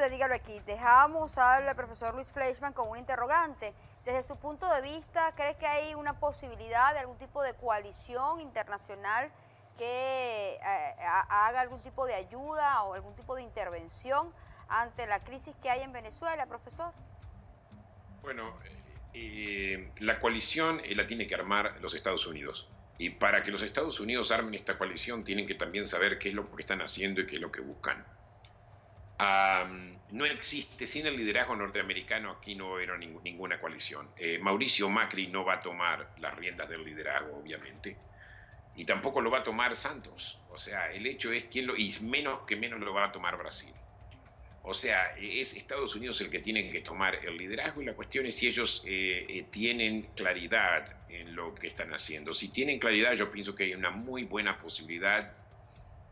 Dígalo aquí, dejábamos al profesor Luis Fleischmann con un interrogante. Desde su punto de vista, ¿cree que hay una posibilidad de algún tipo de coalición internacional que haga algún tipo de ayuda o algún tipo de intervención ante la crisis que hay en Venezuela, profesor? Bueno, la coalición la tiene que armar los Estados Unidos. Y para que los Estados Unidos armen esta coalición, tienen que también saber qué es lo que están haciendo y qué es lo que buscan. No existe, sin el liderazgo norteamericano aquí no va a haber ninguna coalición. Mauricio Macri no va a tomar las riendas del liderazgo, obviamente, y tampoco lo va a tomar Santos. O sea, el hecho es quién lo, y menos que menos lo va a tomar Brasil. O sea, es Estados Unidos el que tiene que tomar el liderazgo y la cuestión es si ellos tienen claridad en lo que están haciendo. Si tienen claridad, yo pienso que hay una muy buena posibilidad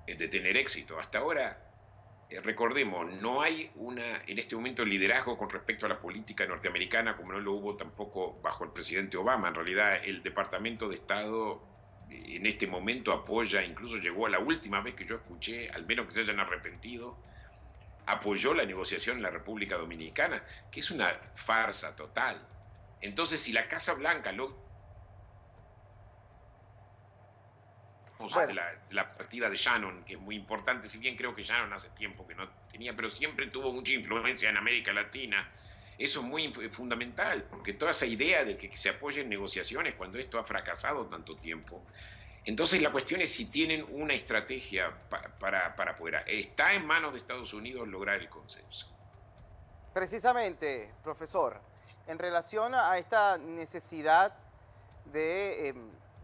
de tener éxito. Hasta ahora, recordemos, no hay en este momento liderazgo con respecto a la política norteamericana como no lo hubo tampoco bajo el presidente Obama. En realidad, el Departamento de Estado en este momento apoya, incluso llegó a la última vez que yo escuché, al menos que se hayan arrepentido, apoyó la negociación en la República Dominicana, que es una farsa total. Entonces, si la Casa Blanca de Bueno, la partida de Shannon, que es muy importante, si bien creo que Shannon hace tiempo que no tenía, pero siempre tuvo mucha influencia en América Latina. Eso es muy fundamental, porque toda esa idea de que se apoyen negociaciones cuando esto ha fracasado tanto tiempo. Entonces la cuestión es si tienen una estrategia para poder. Está en manos de Estados Unidos lograr el consenso. Precisamente, profesor, en relación a esta necesidad de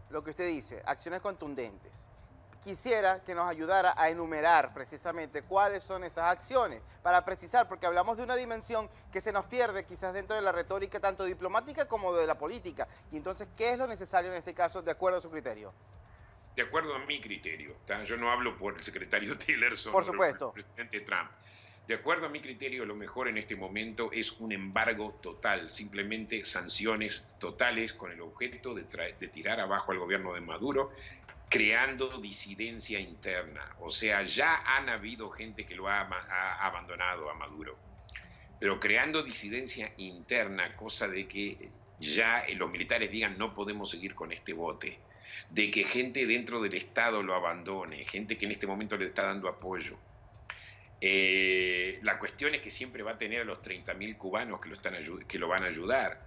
lo que usted dice, acciones contundentes, quisiera que nos ayudara a enumerar precisamente cuáles son esas acciones, para precisar, porque hablamos de una dimensión que se nos pierde quizás dentro de la retórica tanto diplomática como de la política. Y entonces, ¿qué es lo necesario en este caso de acuerdo a su criterio? De acuerdo a mi criterio, yo no hablo por el secretario Tillerson Por o por el supuesto. presidente Trump. De acuerdo a mi criterio, lo mejor en este momento es un embargo total, simplemente sanciones totales con el objeto de tirar abajo al gobierno de Maduro, creando disidencia interna. O sea, ya han habido gente que lo ha abandonado a Maduro, pero creando disidencia interna, cosa de que ya los militares digan no podemos seguir con este bote, de que gente dentro del Estado lo abandone, gente que en este momento le está dando apoyo. La cuestión es que siempre va a tener a los 30.000 cubanos que lo van a ayudar.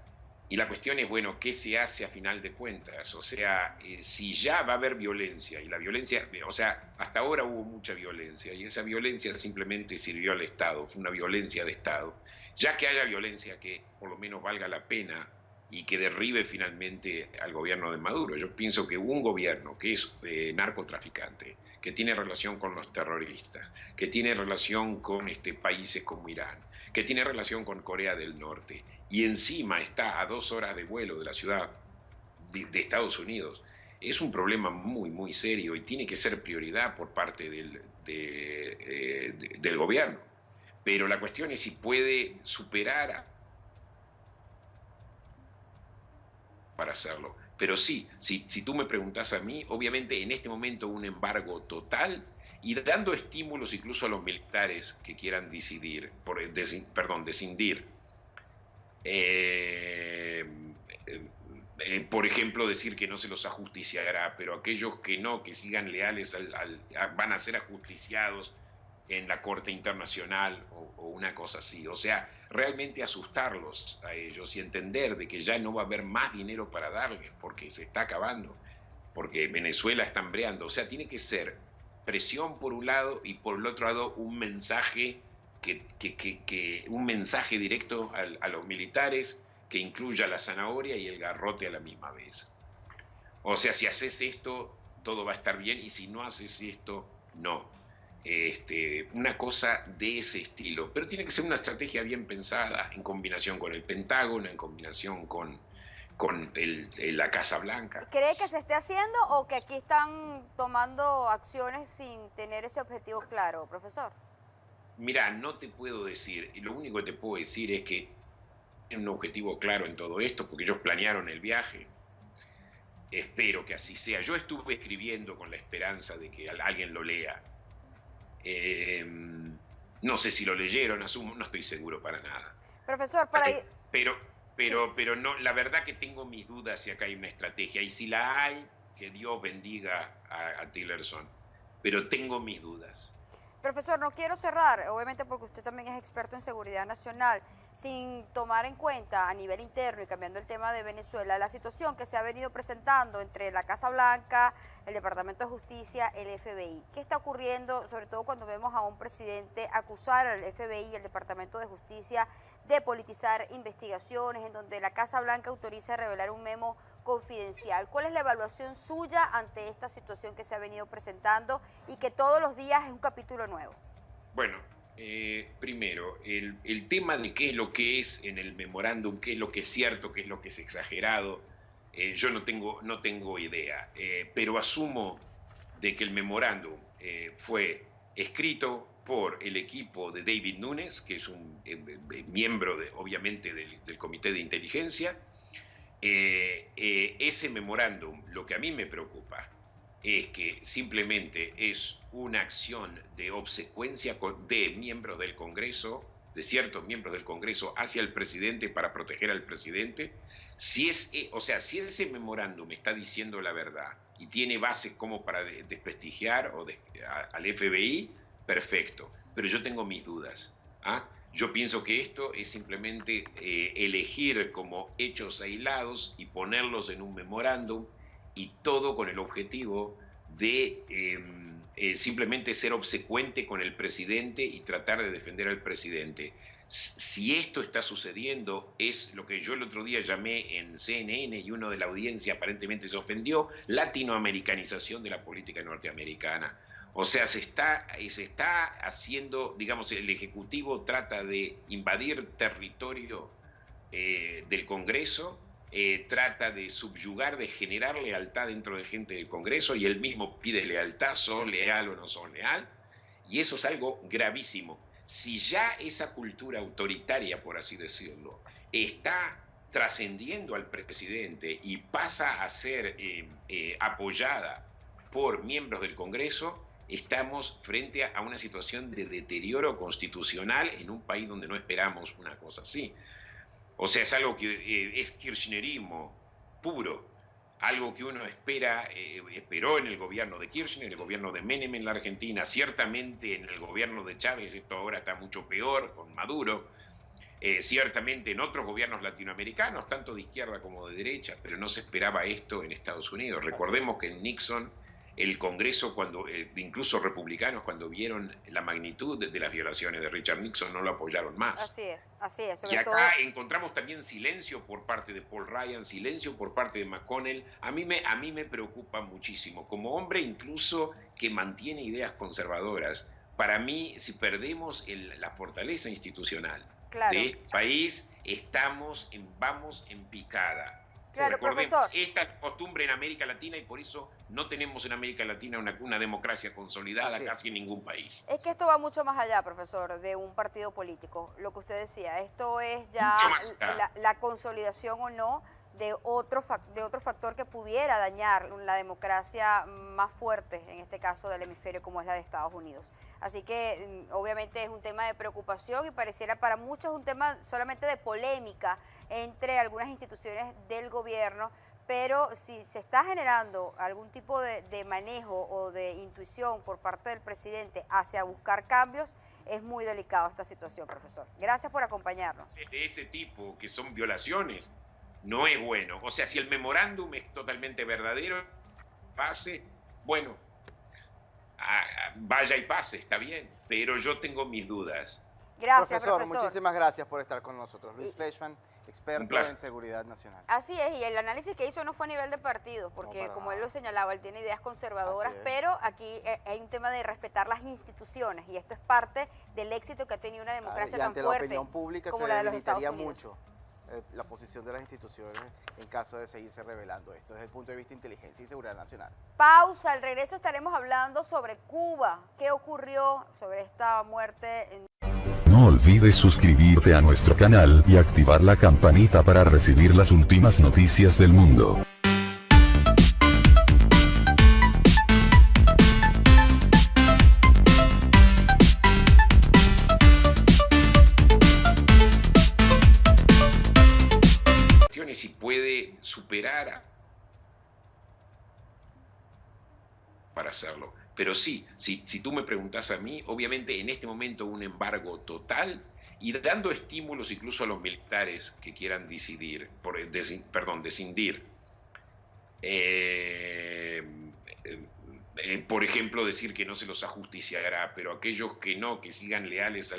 Y la cuestión es, bueno, ¿qué se hace a final de cuentas? O sea, si ya va a haber violencia, y la violencia, o sea, hasta ahora hubo mucha violencia, y esa violencia simplemente sirvió al Estado, fue una violencia de Estado. Ya que haya violencia que por lo menos valga la pena y que derribe finalmente al gobierno de Maduro. Yo pienso que un gobierno que es narcotraficante, que tiene relación con los terroristas, que tiene relación con países como Irán, que tiene relación con Corea del Norte, y encima está a 2 horas de vuelo de la ciudad de Estados Unidos, es un problema muy, muy serio y tiene que ser prioridad por parte del gobierno. Pero la cuestión es si puede superar para hacerlo. Pero sí, si tú me preguntas a mí, obviamente en este momento un embargo total y dando estímulos incluso a los militares que quieran descindir. Eh, por ejemplo, decir que no se los ajusticiará, pero aquellos que no, que sigan leales van a ser ajusticiados en la Corte Internacional o una cosa así. O sea, realmente asustarlos a ellos y entender de que ya no va a haber más dinero para darles porque se está acabando, porque Venezuela está hambreando. O sea, tiene que ser presión por un lado y por el otro lado un mensaje un mensaje directo a los militares que incluya la zanahoria y el garrote a la misma vez. O sea, si haces esto, todo va a estar bien, y si no haces esto, no. Una cosa de ese estilo. Pero tiene que ser una estrategia bien pensada, en combinación con el Pentágono, en combinación con la Casa Blanca. ¿cree que se esté haciendo o que aquí están tomando acciones sin tener ese objetivo claro, profesor? Mirá, no te puedo decir, y lo único que te puedo decir es que tienen un objetivo claro en todo esto, porque ellos planearon el viaje. Espero que así sea. Yo estuve escribiendo con la esperanza de que alguien lo lea. Eh, No sé si lo leyeron, asumo, no estoy seguro para nada. Profesor, para ir... Pero no, la verdad que tengo mis dudas si acá hay una estrategia. Y si la hay, que Dios bendiga a Tillerson. Pero tengo mis dudas. Profesor, no quiero cerrar, obviamente porque usted también es experto en seguridad nacional, sin tomar en cuenta a nivel interno y cambiando el tema de Venezuela, la situación que se ha venido presentando entre la Casa Blanca, el Departamento de Justicia, el FBI. ¿Qué está ocurriendo, sobre todo cuando vemos a un presidente acusar al FBI y al Departamento de Justicia de politizar investigaciones, en donde la Casa Blanca autoriza revelar un memo confidencial? ¿Cuál es la evaluación suya ante esta situación que se ha venido presentando y que todos los días es un capítulo nuevo? Bueno, primero, el tema de qué es lo que es en el memorándum, qué es lo que es cierto, qué es lo que es exagerado, yo no tengo idea, pero asumo de que el memorándum fue escrito por el equipo de David Nunes, que es un miembro, obviamente, del Comité de Inteligencia. Ese memorándum, lo que a mí me preocupa es que simplemente es una acción de obsecuencia de miembros del Congreso, de ciertos miembros del Congreso hacia el presidente para proteger al presidente. Si ese memorándum está diciendo la verdad y tiene bases como para desprestigiar al FBI, perfecto, pero yo tengo mis dudas. Yo pienso que esto es simplemente elegir como hechos aislados y ponerlos en un memorándum, y todo con el objetivo de simplemente ser obsecuente con el presidente y tratar de defender al presidente. Si esto está sucediendo, es lo que yo el otro día llamé en CNN, y uno de la audiencia aparentemente se ofendió, latinoamericanización de la política norteamericana. O sea, se está haciendo, digamos, el Ejecutivo trata de invadir territorio del Congreso, trata de subyugar, de generar lealtad dentro de gente del Congreso, y él mismo pide lealtad, ¿son leal o no son leal? Y eso es algo gravísimo. Si ya esa cultura autoritaria, por así decirlo, está trascendiendo al presidente y pasa a ser apoyada por miembros del Congreso, estamos frente a una situación de deterioro constitucional en un país donde no esperamos una cosa así. O sea, es algo que es kirchnerismo puro, algo que uno esperó en el gobierno de Kirchner, en el gobierno de Menem en la Argentina, ciertamente en el gobierno de Chávez, esto ahora está mucho peor con Maduro, ciertamente en otros gobiernos latinoamericanos, tanto de izquierda como de derecha, pero no se esperaba esto en Estados Unidos. Recordemos que en Nixon, el Congreso, incluso republicanos, cuando vieron la magnitud de las violaciones de Richard Nixon, no lo apoyaron más. Así es. Y acá encontramos también silencio por parte de Paul Ryan, silencio por parte de McConnell. A mí me preocupa muchísimo. Como hombre incluso que mantiene ideas conservadoras, para mí, si perdemos la fortaleza institucional de este país, vamos en picada. Claro, recordemos, profesor. Esta costumbre en América Latina, y por eso no tenemos en América Latina una democracia consolidada casi en ningún país. Es que esto va mucho más allá, profesor, de un partido político. Lo que usted decía, esto es ya la consolidación o no de otro factor que pudiera dañar la democracia más fuerte, en este caso del hemisferio, como es la de Estados Unidos. Así que obviamente es un tema de preocupación y pareciera para muchos un tema solamente de polémica entre algunas instituciones del gobierno, pero si se está generando algún tipo de manejo o de intuición por parte del presidente hacia buscar cambios, es muy delicado esta situación, profesor. Gracias por acompañarnos. De ese tipo, que son violaciones, no es bueno. O sea, si el memorándum es totalmente verdadero, pase, bueno, vaya y pase, está bien, pero yo tengo mis dudas. Gracias, profesor. Muchísimas gracias por estar con nosotros. Luis Fleischmann, experto en seguridad nacional. Así es, y el análisis que hizo no fue a nivel de partido, porque como él lo señalaba, él tiene ideas conservadoras, pero aquí hay un tema de respetar las instituciones, y esto es parte del éxito que ha tenido una democracia tan fuerte. Y ante la opinión pública como se la de los debilitaría Estados Unidos mucho la posición de las instituciones en caso de seguirse revelando esto desde el punto de vista de inteligencia y seguridad nacional. Pausa, al regreso estaremos hablando sobre Cuba, qué ocurrió sobre esta muerte No olvides suscribirte a nuestro canal y activar la campanita para recibir las últimas noticias del mundo. superar para hacerlo. Pero sí, si tú me preguntas a mí, obviamente en este momento un embargo total y dando estímulos incluso a los militares que quieran decidir, descindir. Por ejemplo, decir que no se los ajusticiará, pero aquellos que no, que sigan leales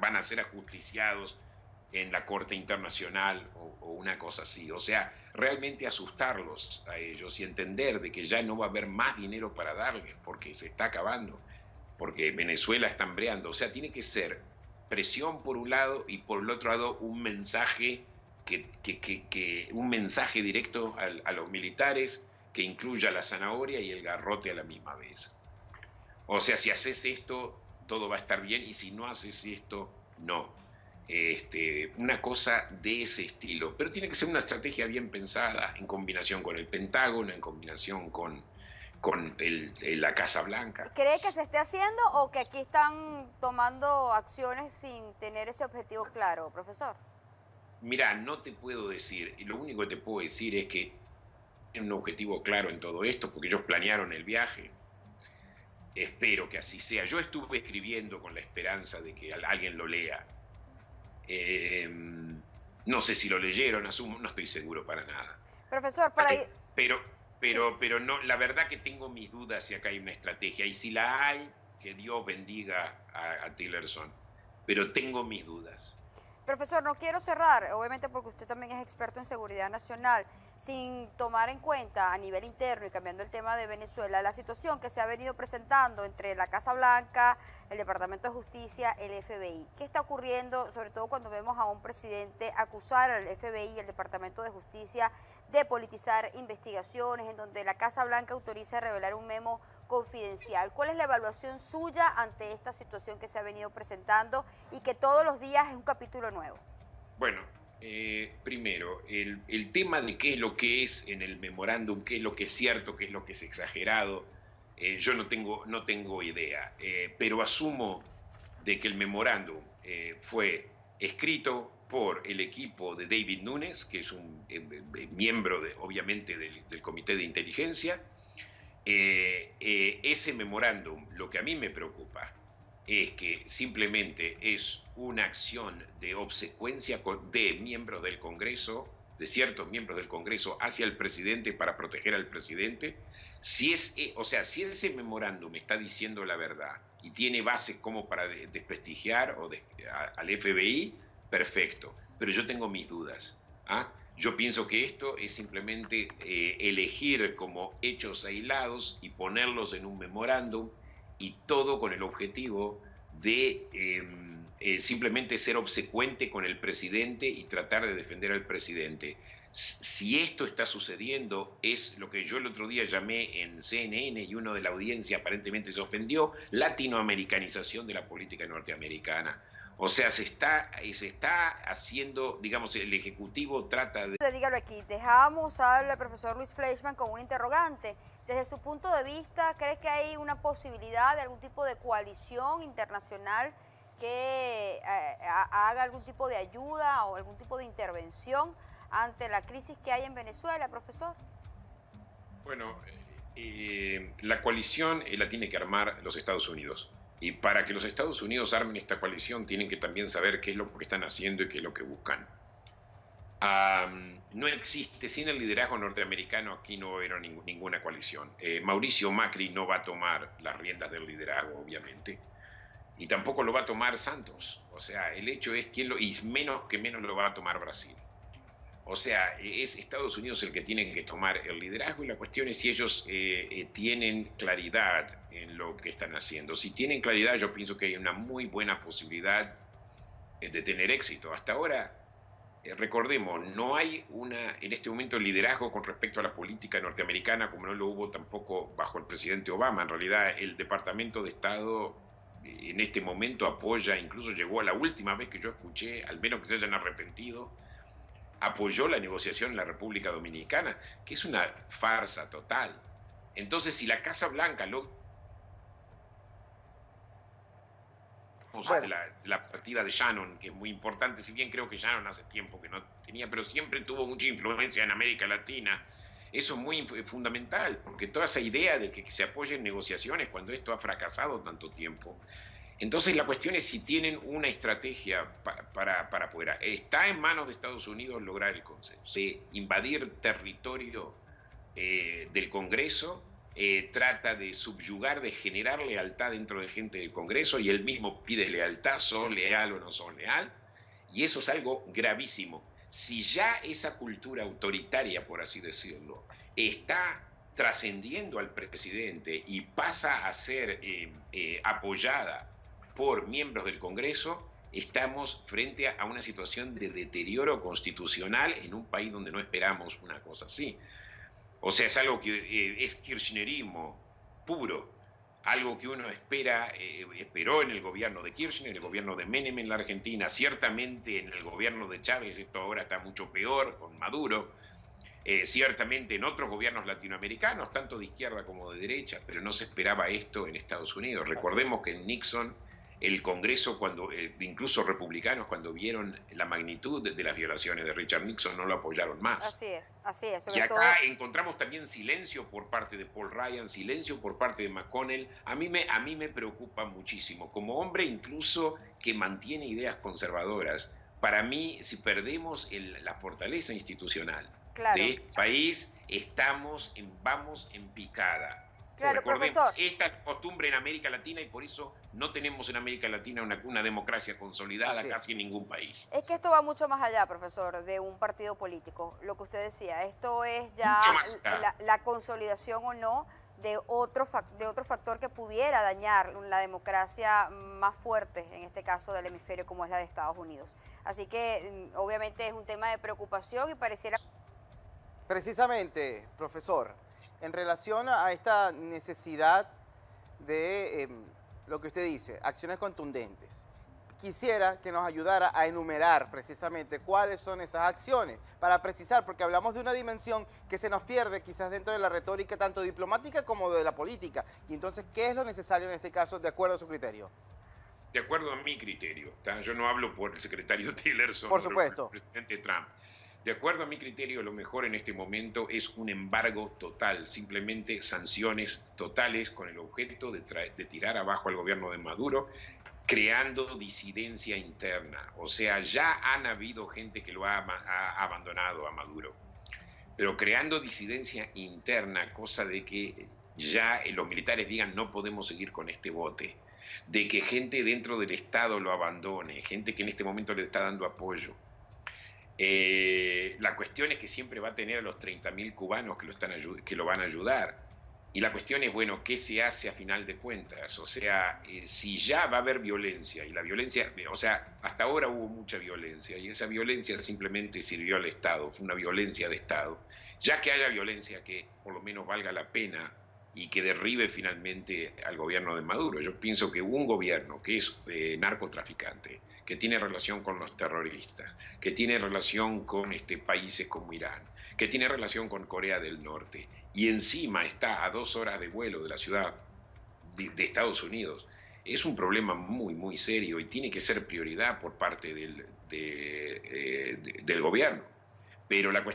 van a ser ajusticiados en la Corte Internacional o una cosa así. O sea, realmente asustarlos a ellos y entender de que ya no va a haber más dinero para darles porque se está acabando, porque Venezuela está hambreando. O sea, tiene que ser presión por un lado y por el otro lado un mensaje, un mensaje directo a los militares que incluya la zanahoria y el garrote a la misma vez. O sea, si haces esto, todo va a estar bien, y si no haces esto, no. Una cosa de ese estilo. Pero tiene que ser una estrategia bien pensada, en combinación con el Pentágono, en combinación con la Casa Blanca. ¿Cree que se esté haciendo o que aquí están tomando acciones sin tener ese objetivo claro, profesor? Mira, no te puedo decir. Lo único que te puedo decir es que un objetivo claro en todo esto, porque ellos planearon el viaje. Espero que así sea. Yo estuve escribiendo con la esperanza de que alguien lo lea. No sé si lo leyeron, asumo, no estoy seguro para nada. Profesor, para ir... Pero no, la verdad que tengo mis dudas si acá hay una estrategia. Y si la hay, que Dios bendiga a Tillerson. Pero tengo mis dudas. Profesor, no quiero cerrar, obviamente porque usted también es experto en seguridad nacional, sin tomar en cuenta a nivel interno y cambiando el tema de Venezuela, la situación que se ha venido presentando entre la Casa Blanca, el Departamento de Justicia, el FBI. ¿Qué está ocurriendo, sobre todo cuando vemos a un presidente acusar al FBI y al Departamento de Justicia de politizar investigaciones, en donde la Casa Blanca autoriza revelar un memo confidencial? ¿Cuál es la evaluación suya ante esta situación que se ha venido presentando y que todos los días es un capítulo nuevo? Bueno, primero, el tema de qué es lo que es en el memorándum, qué es lo que es cierto, qué es lo que es exagerado, yo no tengo idea, pero asumo de que el memorándum fue escrito por el equipo de David Nunes, que es un miembro, obviamente, del Comité de Inteligencia. Ese memorándum, lo que a mí me preocupa es que simplemente es una acción de obsecuencia de miembros del Congreso, de ciertos miembros del Congreso hacia el presidente para proteger al presidente. Si ese memorándum está diciendo la verdad y tiene bases como para desprestigiar al FBI, perfecto, pero yo tengo mis dudas. Yo pienso que esto es simplemente elegir como hechos aislados y ponerlos en un memorándum, y todo con el objetivo de simplemente ser obsecuente con el presidente y tratar de defender al presidente. Si esto está sucediendo, es lo que yo el otro día llamé en CNN, y uno de la audiencia aparentemente se ofendió, latinoamericanización de la política norteamericana. O sea, se está haciendo, digamos, el Ejecutivo trata de... Dígalo aquí, dejamos al profesor Luis Fleischmann con un interrogante. Desde su punto de vista, ¿cree que hay una posibilidad de algún tipo de coalición internacional que haga algún tipo de ayuda o algún tipo de intervención ante la crisis que hay en Venezuela, profesor? Bueno, la coalición la tiene que armar los Estados Unidos. Y para que los Estados Unidos armen esta coalición, tienen que también saber qué es lo que están haciendo y qué es lo que buscan. No existe, sin el liderazgo norteamericano aquí no hubiera ninguna coalición. Mauricio Macri no va a tomar las riendas del liderazgo, obviamente, y tampoco lo va a tomar Santos. O sea, el hecho es quién y menos lo va a tomar Brasil. O sea, es Estados Unidos el que tiene que tomar el liderazgo, y la cuestión es si ellos tienen claridad en lo que están haciendo. Si tienen claridad, yo pienso que hay una muy buena posibilidad de tener éxito. Hasta ahora, recordemos, no hay en este momento liderazgo con respecto a la política norteamericana, como no lo hubo tampoco bajo el presidente Obama. En realidad, el Departamento de Estado en este momento apoya, incluso llegó a la última vez que yo escuché, al menos que se hayan arrepentido, apoyó la negociación en la República Dominicana, que es una farsa total. Entonces, si la Casa Blanca Bueno. de la partida de Shannon, que es muy importante, si bien creo que Shannon hace tiempo que no tenía, pero siempre tuvo mucha influencia en América Latina. Eso es muy fundamental, porque toda esa idea de que se apoyen negociaciones cuando esto ha fracasado tanto tiempo. Entonces la cuestión es si tienen una estrategia para poder... Está en manos de Estados Unidos lograr el consenso, de invadir territorio del Congreso. Trata de subyugar, de generar lealtad dentro de gente del Congreso, y él mismo pide lealtad, son leal o no son leal, y eso es algo gravísimo. Si ya esa cultura autoritaria, por así decirlo, está trascendiendo al presidente y pasa a ser apoyada por miembros del Congreso, estamos frente a una situación de deterioro constitucional en un país donde no esperamos una cosa así. O sea, es algo que es kirchnerismo puro, algo que uno esperó en el gobierno de Kirchner, en el gobierno de Menem en la Argentina, ciertamente en el gobierno de Chávez, esto ahora está mucho peor con Maduro, ciertamente en otros gobiernos latinoamericanos, tanto de izquierda como de derecha, pero no se esperaba esto en Estados Unidos. Recordemos que en Nixon, el Congreso, incluso republicanos, cuando vieron la magnitud de las violaciones de Richard Nixon, no lo apoyaron más. Así es, así es. Y acá encontramos también silencio por parte de Paul Ryan, silencio por parte de McConnell. A mí me preocupa muchísimo. Como hombre incluso que mantiene ideas conservadoras, para mí, si perdemos la fortaleza institucional de este país, vamos en picada. Claro, Recordemos, profesor. esta costumbre en América Latina, y por eso no tenemos en América Latina una democracia consolidada casi en ningún país. Es que esto va mucho más allá, profesor, de un partido político. Lo que usted decía, esto es ya la consolidación o no de otro factor que pudiera dañar la democracia más fuerte, en este caso del hemisferio, como es la de Estados Unidos. Así que obviamente es un tema de preocupación y pareciera... Precisamente, profesor, en relación a esta necesidad de lo que usted dice, acciones contundentes, quisiera que nos ayudara a enumerar precisamente cuáles son esas acciones, para precisar, porque hablamos de una dimensión que se nos pierde quizás dentro de la retórica tanto diplomática como de la política. Y entonces, ¿qué es lo necesario en este caso, de acuerdo a su criterio? De acuerdo a mi criterio, yo no hablo por el secretario Tillerson, por supuesto, o por el presidente Trump. De acuerdo a mi criterio, lo mejor en este momento es un embargo total, simplemente sanciones totales con el objeto de tirar abajo al gobierno de Maduro, creando disidencia interna. O sea, ya han habido gente que lo ha abandonado a Maduro, pero creando disidencia interna, cosa de que ya los militares digan no podemos seguir con este bote, de que gente dentro del Estado lo abandone, gente que en este momento le está dando apoyo. La cuestión es que siempre va a tener a los 30.000 cubanos que lo van a ayudar. Y la cuestión es, bueno, ¿qué se hace a final de cuentas? O sea, si ya va a haber violencia, y la violencia, o sea, hasta ahora hubo mucha violencia, y esa violencia simplemente sirvió al Estado, fue una violencia de Estado. Ya que haya violencia que por lo menos valga la pena y que derribe finalmente al gobierno de Maduro. Yo pienso que un gobierno que es narcotraficante, que tiene relación con los terroristas, que tiene relación con países como Irán, que tiene relación con Corea del Norte, y encima está a 2 horas de vuelo de la ciudad de Estados Unidos, es un problema muy, muy serio y tiene que ser prioridad por parte del gobierno. Pero la cuestión